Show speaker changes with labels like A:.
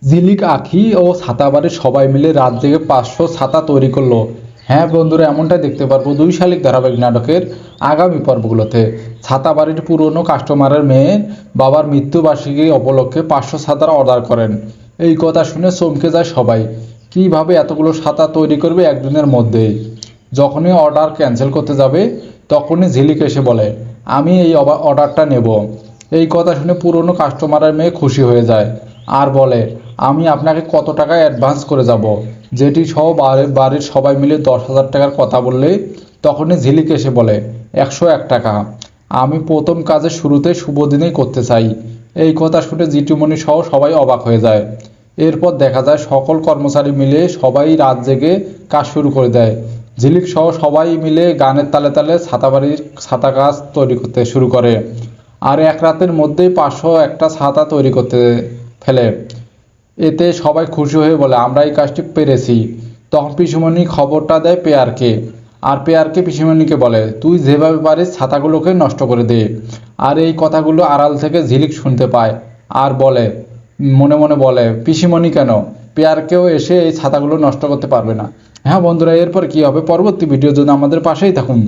A: ঝিলিক আঁখি ও ছাতাবাড়ির সবাই মিলে রাত জেগে 500 ছাতা তৈরি করলো। হ্যাঁ বন্ধুরা, এমনটাই দেখতে পারবো 2 শালিক ধারাবাহিক নাটকের আগামী পর্বগুলোতে। ছাতাবাড়ির পুরনো কাস্টমারের মেয়ে বাবার মৃত্যুবার্ষিকী উপলক্ষে 500 ছাতার অর্ডার করেন। এই কথা শুনে চমকে যায় সবাই। কিভাবে এতগুলো ছাতা তৈরি করবে একদিনের মধ্যেই? যখনই অর্ডার ক্যান্সেল করতে যাবে তখনই ঝিলিক এসে বলে, আমি এই অর্ডারটা নেব। এই কথা শুনে পুরনো কাস্টমারের মেয়ে খুশি হয়ে যায় আর বলে, আমি আপনাকে কত টাকা অ্যাডভান্স করে যাব। যেটি সহ বাড়ির সবাই মিলে 10,000 টাকার কথা বললে তখনই ঝিলিক এসে বলে, 101 টাকা। আমি প্রথম কাজের শুরুতে শুভ দিনেই করতে চাই। এই কথা শুনে জিটুমণি সহ সবাই অবাক হয়ে যায়। এরপর দেখা যায় সকল কর্মচারী মিলে সবাই রাত জেগে কাজ শুরু করে দেয়। ঝিলিক সহ সবাই মিলে গানের তালে তালে ছাতাবাড়ির ছাতা কাজ তৈরি করতে শুরু করে। আর এক রাতের মধ্যেই 501টা ছাতা তৈরি করতে ফেলে। এতে সবাই খুশি হয়ে বলে, আমরা এই কাজটি পেরেছি। তখন পিসিমণি খবরটা দেয় পেয়ারকে, আর পেয়ারকে পিসিমণিকে বলে, তুই যেভাবে পারিস ছাতাগুলোকে নষ্ট করে দে। আর এই কথাগুলো আড়াল থেকে ঝিলিক শুনতে পায় আর বলে, মনে মনে বলে, পিসিমণি কেন, পেয়ারকেও এসে এই ছাতাগুলো নষ্ট করতে পারবে না। হ্যাঁ বন্ধুরা, এরপর কি হবে পরবর্তী ভিডিওর জন্য আমাদের পাশেই থাকুন।